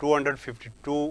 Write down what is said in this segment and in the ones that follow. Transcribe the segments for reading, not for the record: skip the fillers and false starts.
252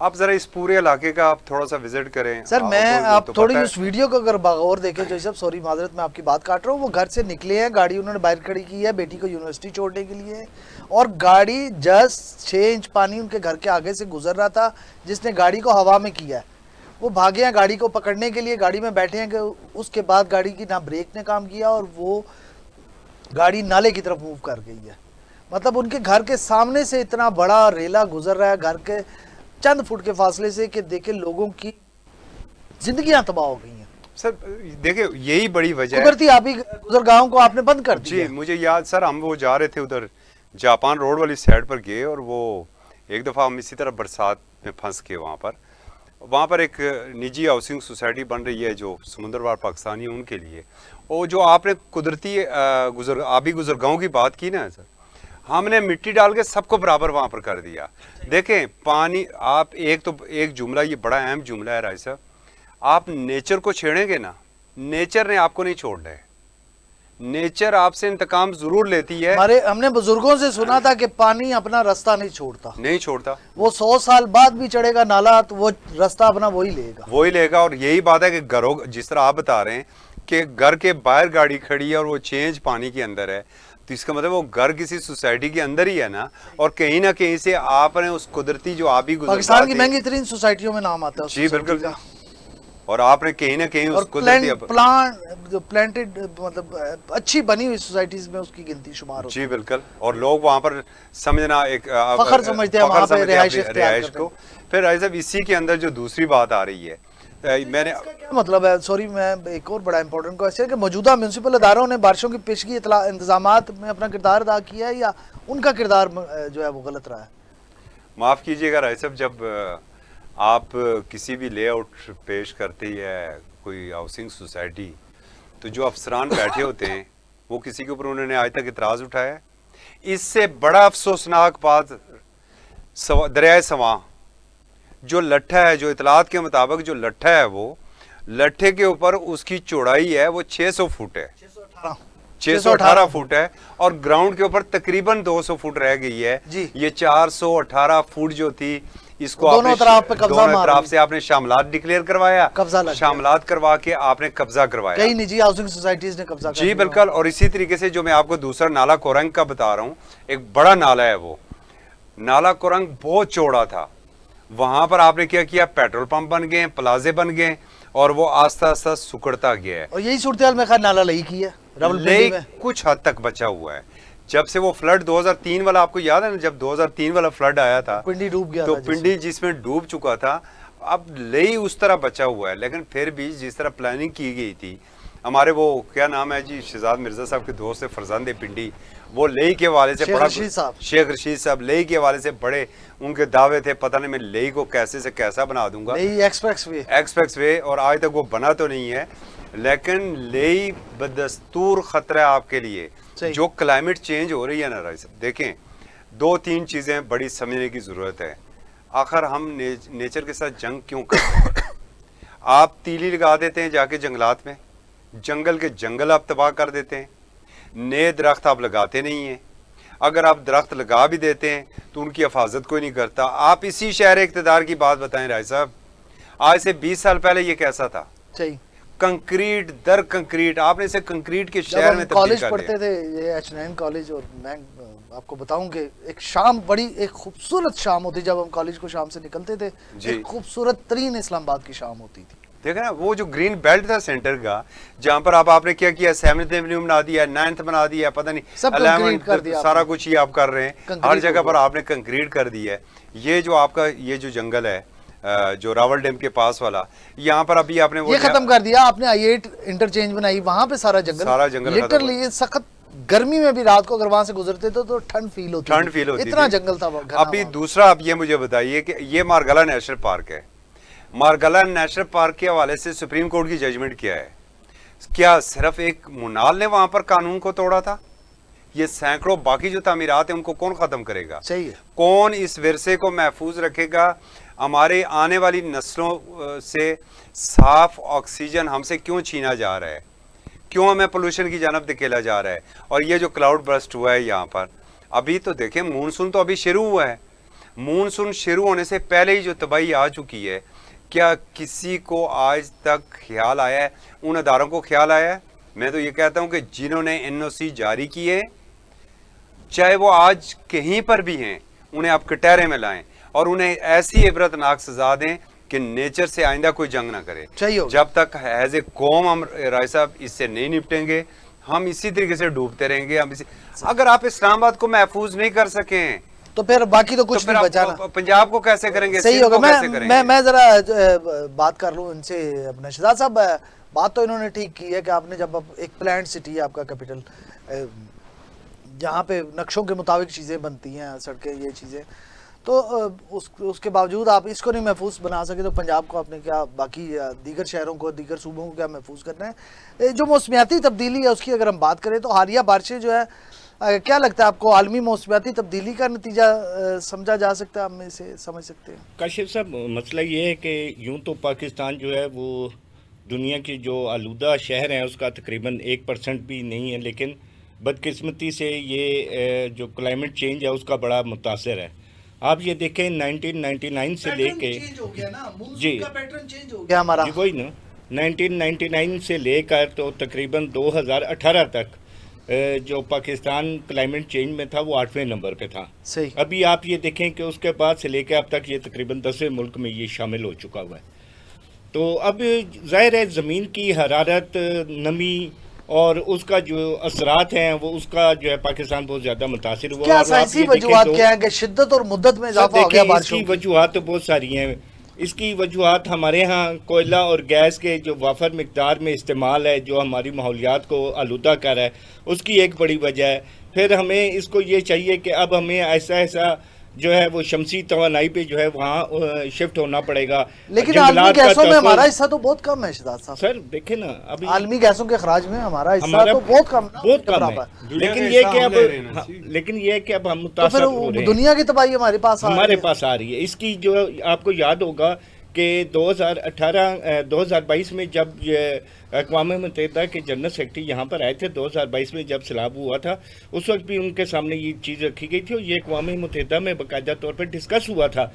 آپ ذرا اس پورے علاقے کا آپ تھوڑا سا وزٹ کریں. سر میں آپ تھوڑی اس ویڈیو کو اگر بغور دیکھیں جو صاحب سوری معذرت میں آپ کی بات کاٹ رہا ہوں, وہ گھر سے نکلے ہیں, گاڑی انہوں نے باہر کھڑی کی ہے بیٹی کو یونیورسٹی چھوڑنے کے لیے, اور گاڑی جسٹ 6 انچ پانی ان کے گھر کے آگے سے گزر رہا تھا جس نے گاڑی کو ہوا میں کیا ہے. وہ بھاگے ہیں گاڑی کو پکڑنے کے لیے, گاڑی میں بیٹھے ہیں کہ اس کے بعد گاڑی کی نہ بریک نے کام کیا اور وہ گاڑی نالے کی طرف موو کر گئی ہے. مطلب ان کے گھر کے سامنے سے اتنا بڑا ریلا گزر رہا ہے گھر کے چند فٹ کے فاصلے سے کہ دیکھیں لوگوں کی زندگیاں تباہ ہو گئی ہیں. سر دیکھیں یہی بڑی وجہ ہے. قدرتی آبی گزرگاہوں کو آپ نے بند کر دیا. جی مجھے یاد سر, ہم وہ جا رہے تھے ادھر جاپان روڈ والی سائڈ پر گئے, اور وہ ایک دفعہ ہم اسی طرح برسات میں پھنس کے وہاں پر ایک نجی ہاؤسنگ سوسائٹی بن رہی ہے جو سمندروار پاکستانی ان کے لیے. اور جو آپ نے قدرتی آبی گزرگاہوں کی بات کی نا سر, ہم نے مٹی ڈال کے سب کو برابر وہاں پر کر دیا. دیکھیں پانی, آپ ایک جملہ, یہ بڑا اہم جملہ ہے رائے صاحب, آپ نیچر کو چھیڑیں گے نا, نیچر نے آپ کو نہیں چھوڑنا ہے. نیچر آپ سے انتقام ضرور لیتی ہے. ہم نے بزرگوں سے سنا تھا کہ پانی اپنا راستہ نہیں چھوڑتا, وہ 100 سال بعد بھی چڑھے گا نالا تو وہ راستہ اپنا وہی لے گا. اور یہی بات ہے کہ گھروں, جس طرح آپ بتا رہے ہیں کہ گھر کے باہر گاڑی کھڑی ہے اور وہ چینج پانی کے اندر ہے, تو اس کا مطلب وہ گھر کسی سوسائٹی کے اندر ہی ہے نا, اور کہیں نہ کہیں سے آپ نے اس قدرتی جو آبی گزرگاہ پاکستان کی مہنگی ترین سوسائٹیوں میں نام آتا ہے. جی بالکل, اور آپ نے کہیں نہ کہیں اس قدرتی پلانٹڈ مطلب اچھی بنی ہوئی سوسائٹیز میں اس کی گنتی شمار ہوتی ہے. جی بالکل, اور لوگ وہاں پر سمجھنا ایک فخر سمجھتے ہیں وہاں پہ رہائش کو. پھر رائے صاحب اسی کے اندر جو دوسری بات آ رہی ہے, میں نے مطلب ہے سوری میں ایک اور بڑا امپورٹنٹ کوشچن ہے کہ موجودہ میونسپل اداروں نے بارشوں کی پیشگی انتظامات میں اپنا کردار ادا کیا ہے یا ان کا کردار جو ہے وہ غلط رہا ہے؟ معاف کیجیے گا رائے صاحب, جب آپ کسی بھی لے آؤٹ پیش کرتی ہے کوئی ہاؤسنگ سوسائٹی, تو جو افسران بیٹھے ہوتے ہیں وہ کسی کے اوپر انہوں نے آج تک اعتراض اٹھایا ہے؟ اس سے بڑا افسوسناک بات دریائے سواں جو لٹھا ہے, جو اطلاعات کے مطابق جو لٹھا ہے, وہ لٹھے کے اوپر اس کی چوڑائی ہے وہ 600 فٹ ہے, 618 فٹ ہے, اور گراؤنڈ کے اوپر تقریباً 200 فٹ رہ گئی ہے. یہ 418 فٹ جو تھی, اس کو دونوں طرف سے آپ نے شاملات ڈکلیئر کروایا, شاملات کروا کے آپ نے قبضہ کروایا. کئی نجی ہاؤسنگ سوسائٹیز نے قبضہ جی بالکل. اور اسی طریقے سے جو میں آپ کو دوسرا نالا کورنگ کا بتا رہا ہوں, ایک بڑا نالا ہے, وہ نالا کورنگ بہت چوڑا تھا. وہاں پر آپ نے کیا کیا, پیٹرول پمپ بن گئے, پلازے بن گئے, اور وہ آستہ آستہ سکڑتا گیا ہے. اور یہی صورتحال میں خیر نالا لئی کی ہے, لئی کچھ حد تک بچا ہوا ہے. جب سے وہ فلڈ 2003 والا, آپ کو یاد ہے نا, جب 2003 والا فلڈ آیا تھا پنڈی ڈوب گیا, تو پنڈی جس میں ڈوب چکا تھا, اب لئی اس طرح بچا ہوا ہے. لیکن پھر بھی جس طرح پلاننگ کی گئی تھی, ہمارے وہ کیا نام ہے جی, شہزاد مرزا صاحب کے دوست ہے فرزند پنڈی, وہ لئی کے حوالے سے بڑا, شیخ رشید صاحب لئی کے حوالے سے بڑے ان کے دعوے تھے, پتہ نہیں میں لئی کو کیسے سے کیسا بنا دوں گا, ایکسپریس وے, اور آج تک وہ بنا تو نہیں ہے. لیکن لئی بدستور خطرہ ہے آپ کے لیے. جو کلائمیٹ چینج ہو رہی ہے نا رائے صاحب, دیکھیں 2-3 چیزیں بڑی سمجھنے کی ضرورت ہے. آخر ہم نیچر کے ساتھ جنگ کیوں کرتے ہیں؟ آپ تیلی لگا دیتے ہیں جا کے جنگلات میں, جنگل کے جنگل آپ تباہ کر دیتے ہیں, نئے درخت آپ لگاتے نہیں ہیں. اگر آپ درخت لگا بھی دیتے ہیں تو ان کی حفاظت کوئی نہیں کرتا. آپ اسی شہر اقتدار کی بات بتائیں رائے صاحب, آج سے 20 سال پہلے یہ کیسا تھا؟ کنکریٹ در کنکریٹ, آپ نے اسے کنکریٹ کے شہر میں تبدیل کر دیا. کالج پڑھتے تھے یہ H9 کالج, اور میں آپ کو بتاؤں کہ ایک شام, بڑی ایک خوبصورت شام ہوتی, جب ہم کالج کو شام سے نکلتے تھے, ایک خوبصورت ترین اسلام آباد کی شام ہوتی تھی. دیکھیں نا وہ جو گرین بیلٹ تھا سینٹر کا, جہاں پر آپ نے کیا کیا, 7th ایونیو بنا دیا, 9th بنا دیا, پتہ نہیں 11th, سارا کچھ ہی آپ کر رہے ہیں, ہر جگہ پر آپ نے کنکریٹ کر دیا ہے. یہ جو آپ کا یہ جو جنگل ہے جو راول ڈیم کے پاس والا, یہاں پر ابھی آپ نے یہ ختم کر دیا, آپ نے I8 انٹرچینج بنائی, وہاں پہ سارا جنگل لٹرلی سخت گرمی میں بھی رات کو اگر وہاں سے گزرتے تھے تو ٹھنڈ فیل ہوتی, اتنا جنگل تھا. ابھی دوسرا آپ یہ مجھے بتائیے کہ یہ مارگلا نیشنل پارک ہے, مارگلا نیشنل پارک کے حوالے سے سپریم کورٹ کی ججمنٹ کیا ہے؟ کیا صرف ایک منال نے وہاں پر قانون کو توڑا تھا؟ یہ سینکڑوں باقی جو تعمیرات ہیں ان کو کون ختم کرے گا؟ صحیح ہے. کون اس ورثے کو محفوظ رکھے گا؟ ہمارے آنے والی نسلوں سے صاف آکسیجن ہم سے کیوں چھینا جا رہا ہے؟ کیوں ہمیں پولوشن کی جانب دھکیلا جا رہا ہے؟ اور یہ جو کلاؤڈ برسٹ ہوا ہے یہاں پر, ابھی تو دیکھیں مونسون تو ابھی شروع ہوا ہے, مونسون شروع ہونے سے پہلے ہی جو تباہی آ چکی ہے، کیا کسی کو آج تک خیال آیا ہے؟ ان اداروں کو خیال آیا ہے؟ میں تو یہ کہتا ہوں کہ جنہوں نے NOC جاری کیے، چاہے وہ آج کہیں پر بھی ہیں، انہیں آپ کٹہرے میں لائیں اور انہیں ایسی عبرتناک سزا دیں کہ نیچر سے آئندہ کوئی جنگ نہ کرے. جب تک ایز اے قوم ہم رائے صاحب اس سے نہیں نپٹیں گے، ہم اسی طریقے سے ڈوبتے رہیں گے. اگر آپ اسلام آباد کو محفوظ نہیں کر سکیں تو پھر باقی تو کچھ نہیں بچا نا. پنجاب کو کیسے کریں گے؟ صحیح ہوگا. میں ذرا بات کر لوں ان سے. اپنا شہزاد صاحب، بات تو انہوں نے ٹھیک کی ہے کہ آپ نے جب ایک پلانڈ سٹی ہے آپ کا کیپٹل، جہاں پہ نقشوں کے مطابق چیزیں بنتی ہیں، سڑکیں، یہ چیزیں، تو اس کے باوجود آپ اس کو نہیں محفوظ بنا سکے تو پنجاب کو آپ نے کیا، باقی دیگر شہروں کو، دیگر صوبوں کو کیا محفوظ کرنا ہے؟ جو موسمیاتی تبدیلی ہے اس کی اگر ہم بات کریں تو حالیہ بارشیں جو ہے، کیا لگتا ہے آپ کو عالمی موسمیاتی تبدیلی کا نتیجہ سمجھا جا سکتا ہے؟ ہم اسے سمجھ سکتے ہیں؟ کاشف صاحب، مسئلہ یہ ہے کہ یوں تو پاکستان جو ہے وہ دنیا کی جو آلودہ شہر ہیں اس کا تقریباً 1% بھی نہیں ہے، لیکن بدقسمتی سے یہ جو کلائمیٹ چینج ہے اس کا بڑا متاثر ہے. آپ یہ دیکھیں 1999 سے لے کے جی ہمارا وہی نا 1999 سے لے کر تو تقریباً 2018 تک جو پاکستان کلائمیٹ چینج میں تھا وہ 8ویں نمبر پہ تھا. صحیح. ابھی آپ یہ دیکھیں کہ اس کے بعد سے لے کے اب تک یہ تقریباً 10ویں ملک میں یہ شامل ہو چکا ہوا ہے. تو اب ظاہر ہے زمین کی حرارت، نمی اور اس کا جو اثرات ہیں وہ اس کا جو ہے پاکستان بہت زیادہ متاثر ہوا. کیا سائنسی وجوہات کیا ہیں کہ شدت اور مدت میں اضافہ ہو گیا بارشوں؟ اس کی وجوہات تو بہت ساری ہیں. اس کی وجوہات ہمارے ہاں کوئلہ اور گیس کے جو وافر مقدار میں استعمال ہے جو ہماری ماحولیات کو آلودہ کر رہا ہے، اس کی ایک بڑی وجہ ہے. پھر ہمیں اس کو یہ چاہیے کہ اب ہمیں ایسا جو ہے وہ شمسی توانائی پہ جو ہے وہاں شفٹ ہونا پڑے گا. لیکن عالمی گیسوں میں ہمارا حصہ تو بہت کم ہے شہزاد صاحب. سر دیکھیں نا، ابھی عالمی گیسوں کے اخراج میں ہمارا حصہ تو بہت کم ہے. لیکن یہ کہ اب ہم متاثر ہو رہے ہیں. دنیا کی تباہی ہمارے پاس آ رہی ہے. اس کی جو آپ کو یاد ہوگا کہ 2022 میں جب اقوام متحدہ کے جنرل سیکرٹری یہاں پر آئے تھے 2022 میں جب سیلاب ہوا تھا، اس وقت بھی ان کے سامنے یہ چیز رکھی گئی تھی اور یہ اقوام متحدہ میں باقاعدہ طور پر ڈسکس ہوا تھا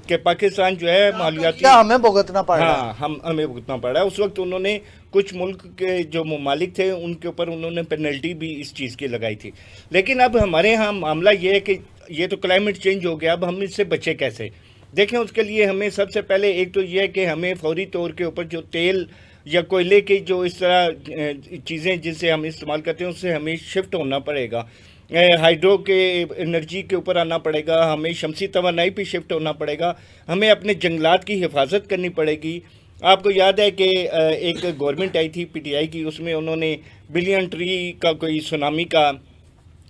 کہ پاکستان جو ہے ماحولیاتی ہمیں بھگتنا پڑ رہا ہے. ہمیں بھگتنا پڑ رہا ہے. اس وقت انہوں نے کچھ ملک کے جو ممالک تھے ان کے اوپر انہوں نے پینلٹی بھی اس چیز کی لگائی تھی. لیکن اب ہمارے ہاں معاملہ یہ ہے کہ یہ تو کلائمیٹ چینج ہو گیا، اب ہم اس سے بچے کیسے؟ دیکھیں، اس کے لیے ہمیں سب سے پہلے ایک تو یہ ہے کہ ہمیں فوری طور کے اوپر جو تیل یا کوئلے کی جو اس طرح چیزیں جن سے ہم استعمال کرتے ہیں اس سے ہمیں شفٹ ہونا پڑے گا. ہائیڈرو کے انرجی کے اوپر آنا پڑے گا، ہمیں شمسی توانائی پہ شفٹ ہونا پڑے گا، ہمیں اپنے جنگلات کی حفاظت کرنی پڑے گی. آپ کو یاد ہے کہ ایک گورنمنٹ آئی تھی PTI کی، اس میں انہوں نے بلین ٹری کا کوئی سونامی کا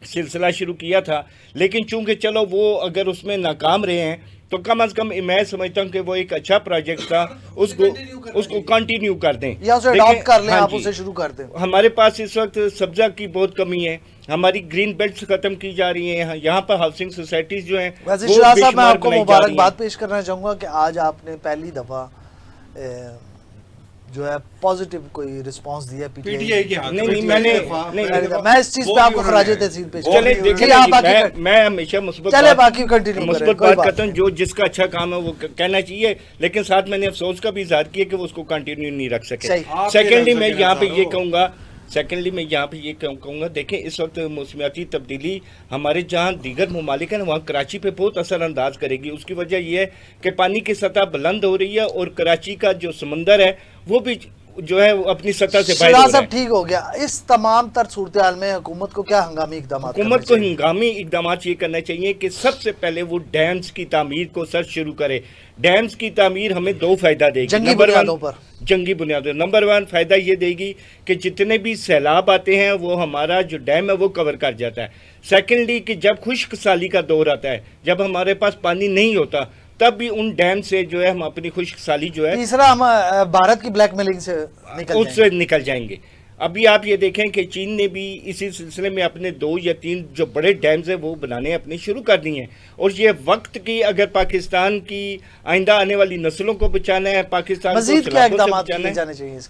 سلسلہ شروع کیا تھا، لیکن چونکہ چلو وہ اگر اس میں ناکام رہے ہیں تو کم از کم میں سمجھتا ہوں کہ وہ ایک اچھا پروجیکٹ تھا، اس کو کنٹینیو کر دیں یا اسے اڈاپٹ کر لیں، آپ اسے شروع کر دیں. ہمارے پاس اس وقت سبزہ کی بہت کمی ہے، ہماری گرین بیلٹس ختم کی جا رہی ہیں، یہاں پر ہاؤسنگ سوسائٹیز جو ہیں. ویسے شہزاد صاحب، میں آپ کو مبارکباد پیش کرنا چاہوں گا کہ آج آپ نے پہلی دفعہ جو ہے پازیٹیو کوئی رسپانس دیا PTI کی. میں اس چیز پہ آپ کو خراج تحسین پیش میں ہمیشہ مثبت بات کرتا ہوں. جو جس کا اچھا کام ہے وہ کہنا چاہیے، لیکن ساتھ میں نے افسوس کا بھی اظہار کیا کہ وہ اس کو کنٹینیو نہیں رکھ سکے. سیکنڈلی میں یہاں پہ یہ کہوں گا دیکھیں اس وقت موسمیاتی تبدیلی ہمارے جہاں دیگر ممالک ہیں وہاں کراچی پہ بہت اثر انداز کرے گی. اس کی وجہ یہ ہے کہ پانی کی سطح بلند ہو رہی ہے اور کراچی کا جو سمندر ہے وہ بھی جو ہے اپنی سطح سے باہر ہو رہا ہے. ٹھیک ہو گیا. اس تمام تر صورتحال میں حکومت کو کیا ہنگامی اقدامات یہ کرنا چاہیے کہ سب سے پہلے وہ ڈیمز کی تعمیر کو شروع کرے. ڈیمز کی تعمیر ہمیں 2 فائدہ دے گی. جنگی بنیادوں. نمبر 1 فائدہ یہ دے گی کہ جتنے بھی سیلاب آتے ہیں وہ ہمارا جو ڈیم ہے وہ کور کر جاتا ہے. سیکنڈلی کہ جب خشک سالی کا دور آتا ہے، جب ہمارے پاس پانی نہیں ہوتا، تب بھی ان ڈیم سے جو ہے ہم اپنی خشک سالی جو ہے تیسرا ہم بھارت کی بلیک میلنگ سے نکل جائیں گے. ابھی آپ یہ دیکھیں کہ چین نے بھی اسی سلسلے میں اپنے 2 یا 3 جو بڑے ڈیمز ہیں وہ بنانے اپنے شروع کر دی ہیں. اور یہ وقت کی اگر پاکستان کی آئندہ آنے والی نسلوں کو بچانا ہے، پاکستان مزید کیا اقدامات کیے جانے چاہیے اس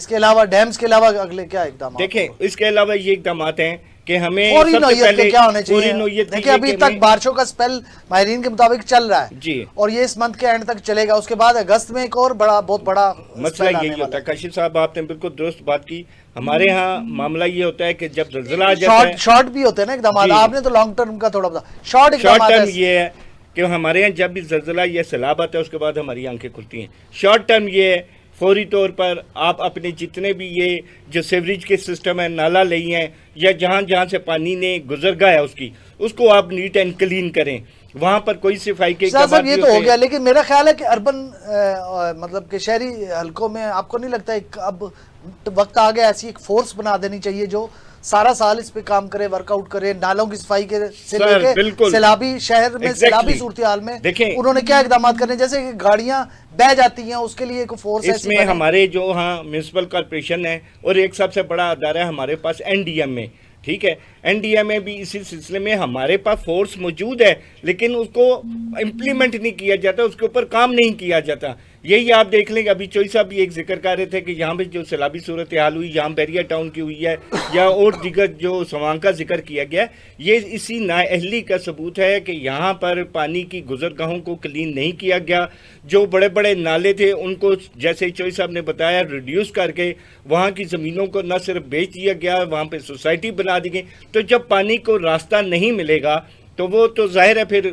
کے علاوہ ڈیمز کے علاوہ اگلے کیا اقدامات؟ دیکھیں اس کے علاوہ یہ اقدامات ہیں کہ ہمیں فوری سب سے نوعیت کے پہلے کیا ہونے فوری چاہیے؟ نوعیت دیکھیں ابھی تک بارشوں کا سپیل ماہرین کے مطابق چل رہا ہے جی، اور یہ اس منتھ کے اینڈ تک چلے گا، اس کے بعد اگست میں ایک اور بہت بڑا مسئلہ یہی ہوتا ہے. کاشف صاحب آپ نے بالکل درست بات کی. ہمارے ہاں معاملہ یہ ہوتا ہے کہ جب زلزلہ آ جاتا ہے، شارٹ بھی ہوتے ہیں نا اقدامات، جی. آپ نے تو لانگ ٹرم کا تھوڑا بتا، شارٹ شارٹ اقدامات ٹرم یہ ہے کہ ہمارے یہاں جب بھی زلزلہ یا سیلاب آتا ہے اس کے بعد ہماری آنکھیں کھلتی ہیں. شارٹ ٹرم یہ ہے فوری طور پر آپ اپنے جتنے بھی یہ جو سیوریج کے سسٹم ہے، نالا لئی ہیں یا جہاں جہاں سے پانی نے گزر گیا ہے اس کو آپ نیٹ اینڈ کلین کریں. وہاں پر کوئی صفائی کے صاحب یہ تو ہو گیا، لیکن میرا خیال ہے کہ اربن مطلب کہ شہری حلقوں میں آپ کو نہیں لگتا اب وقت آ گیا ایسی ایک فورس بنا دینی چاہیے جو سارا سال اس پہ کام کرے، ورک آؤٹ کرے، نالوں کی صفائی کے سے لے کے سیلابی شہر میں سیلابی صورتحال میں انہوں نے کیا اقدامات کرنے، جیسے کہ گاڑیاں بہ جاتی ہیں اس کے لیے ایک فورس اس میں ہمارے جو ہاں میونسپل کارپوریشن ہے اور ایک سب سے بڑا ادارہ ہے ہمارے پاس این ڈی ایم میں، ٹھیک ہے. این ڈی ایم میں بھی اسی سلسلے میں ہمارے پاس فورس موجود ہے لیکن اس کو امپلیمنٹ نہیں کیا جاتا، اس کے اوپر کام نہیں کیا جاتا. یہی آپ دیکھ لیں کہ ابھی چوئی صاحب بھی ایک ذکر کر رہے تھے کہ یہاں پہ جو سیلابی صورتحال ہوئی یہاں بیریا ٹاؤن کی ہوئی ہے یا اور دیگر جو سوانگ کا ذکر کیا گیا، یہ اسی نااہلی کا ثبوت ہے کہ یہاں پر پانی کی گزرگاہوں کو کلین نہیں کیا گیا. جو بڑے بڑے نالے تھے ان کو جیسے چوئی صاحب نے بتایا ریڈیوس کر کے وہاں کی زمینوں کو نہ صرف بیچ دیا گیا، وہاں پہ سوسائٹی بنا دی گئی. تو جب پانی کو راستہ نہیں ملے گا تو وہ تو ظاہر ہے پھر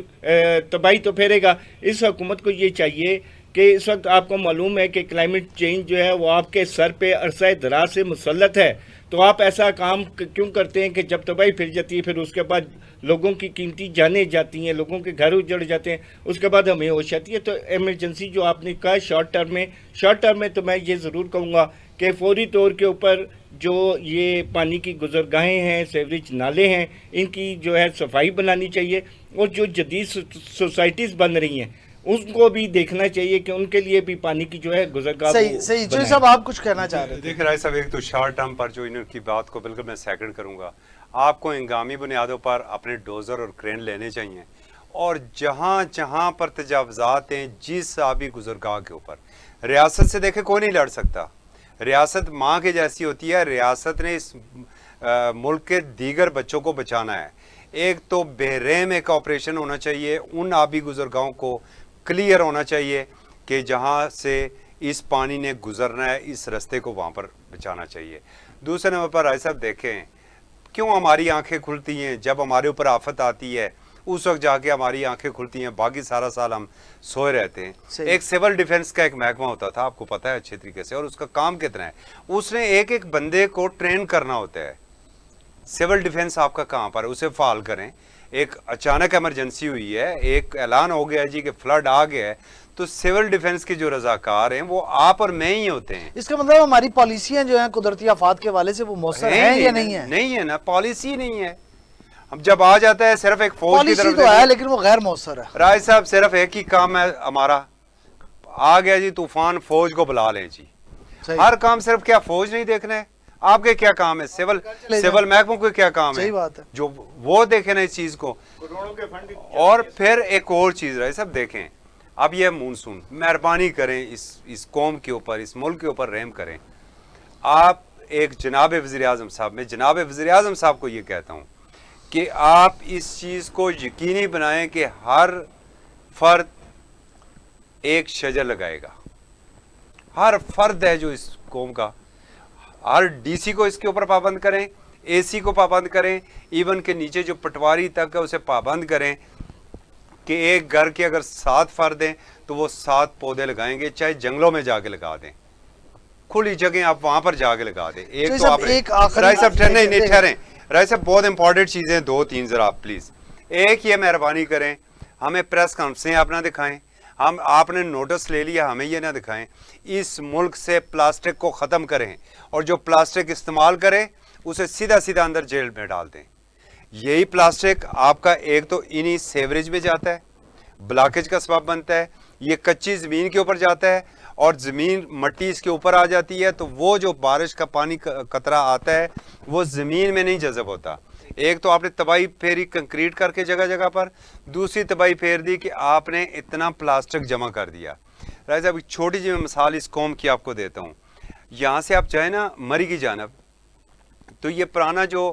تباہی تو پھیرے گا. اس حکومت کو یہ چاہیے کہ اس وقت آپ کو معلوم ہے کہ کلائمیٹ چینج جو ہے وہ آپ کے سر پہ عرصہ دراز سے مسلط ہے، تو آپ ایسا کام کیوں کرتے ہیں کہ جب تباہی پھیل جاتی ہے پھر اس کے بعد لوگوں کی قیمتی جانیں جاتی ہیں، لوگوں کے گھر اجڑ جاتے ہیں، اس کے بعد ہمیں ہوش آتی ہے. تو ایمرجنسی جو آپ نے کہا شارٹ ٹرم میں تو میں یہ ضرور کہوں گا کہ فوری طور کے اوپر جو یہ پانی کی گزرگاہیں ہیں، سیوریج نالے ہیں، ان کی جو ہے صفائی بنانی چاہیے. اور جو جدید سوسائٹیز بن رہی ہیں اس کو بھی دیکھنا چاہیے کہ ان کے لیے بھی پانی کی جو ہے گزرگاہ صحیح. جو صاحب آپ کچھ کہنا چاہ رہے تھے. دیکھ رہے صاحب ایک تو شارٹ ٹرم پر جو انہوں کی بات کو بالکل میں سیکنڈ کروں گا. آپ کو ہنگامی بنیادوں پر اپنے ڈوزر اور کرین لینے چاہیے اور جہاں جہاں پر تجاوزات ہیں جس آبی گزرگاہ کے اوپر ریاست سے دیکھیں کوئی نہیں لڑ سکتا. ریاست ماں کے جیسی ہوتی ہے. ریاست نے اس ملک کے دیگر بچوں کو بچانا ہے. ایک تو بحرین ایک آپریشن ہونا چاہیے، ان آبی گزرگاہوں کو کلیئر ہونا چاہیے کہ جہاں سے اس پانی نے گزرنا ہے، اس رستے کو وہاں پر بچانا چاہیے. دوسرے نمبر پر رائے صاحب دیکھیں کیوں ہماری آنکھیں کھلتی ہیں جب ہمارے اوپر آفت آتی ہے، اس وقت جا کے ہماری آنکھیں کھلتی ہیں، باقی سارا سال ہم سوئے رہتے ہیں. ایک سول ڈیفنس کا ایک محکمہ ہوتا تھا، آپ کو پتہ ہے اچھے طریقے سے، اور اس کا کام کتنا ہے. اس نے ایک ایک بندے کو ٹرین کرنا ہوتا ہے. سول ڈیفنس آپ کا کہاں پر ہے، اسے فعال کریں. ایک اچانک ایمرجنسی ہوئی ہے، ایک اعلان ہو گیا جی کہ فلڈ آ گیا ہے، تو سول ڈیفنس کے جو رضاکار ہیں وہ آپ اور میں ہی ہوتے ہیں. اس کا مطلب ہماری پالیسیاں جو ہیں قدرتی آفات کے حوالے سے وہ مؤثر ہیں یا نہیں ہیں؟ نہیں ہے نا، پالیسی نہیں ہے. اب جب آ جاتا ہے صرف ایک فوج کی طرف پالیسی تو ہے لیکن وہ غیر مؤثر ہے. رائے صاحب صرف ایک ہی کام ہے ہمارا، آ گیا جی طوفان، فوج کو بلا لیں جی. ہر کام صرف کیا فوج نہیں دیکھنا ہے، آپ کے کیا کام ہے، سیول محکموں کو کیا کام ہے، جو وہ دیکھیں نا اس چیز کو. اور پھر ایک اور چیز رہے سب دیکھیں، اب یہ مونسون، مہربانی کریں اس قوم کے اوپر، اس ملک کے اوپر رحم کریں. آپ ایک جناب وزیر اعظم صاحب، میں جناب وزیر اعظم صاحب کو یہ کہتا ہوں کہ آپ اس چیز کو یقینی بنائیں کہ ہر فرد ایک شجر لگائے گا. ہر فرد ہے جو اس قوم کا، ہر ڈی سی کو اس کے اوپر پابند کریں، اے سی کو پابند کریں، ایون کے نیچے جو پٹواری تک ہے اسے پابند کریں کہ ایک گھر کے اگر 7 فرد ہیں تو وہ 7 پودے لگائیں گے، چاہے جنگلوں میں جا کے لگا دیں، کھلی جگہیں آپ وہاں پر جا کے لگا دیں. ایک تو آپ رائے صاحب نہیں ٹھہریں، رائے صاحب بہت امپورٹنٹ چیزیں 2-3 ذرا آپ پلیز. ایک یہ مہربانی کریں، ہمیں پریس کانفرنسیں آپ نہ دکھائیں، آپ نے نوٹس لے لیا ہمیں یہ نہ دکھائیں. اس ملک سے پلاسٹک کو ختم کریں اور جو پلاسٹک استعمال کرے اسے سیدھا سیدھا اندر جیل میں ڈال دیں. یہی پلاسٹک آپ کا ایک تو انہی سیوریج میں جاتا ہے، بلاکیج کا سبب بنتا ہے، یہ کچی زمین کے اوپر جاتا ہے اور زمین مٹی اس کے اوپر آ جاتی ہے تو وہ جو بارش کا پانی قطرہ آتا ہے وہ زمین میں نہیں جذب ہوتا. ایک تو آپ نے تباہی پھیری کنکریٹ کر کے جگہ جگہ پر، دوسری تباہی پھیر دی کہ آپ نے اتنا پلاسٹک جمع کر دیا. راجہ صاحب ایک چھوٹی جی میں مثال اس قوم کی آپ کو دیتا ہوں. یہاں سے آپ جائیں نا مری کی جانب، تو یہ پرانا جو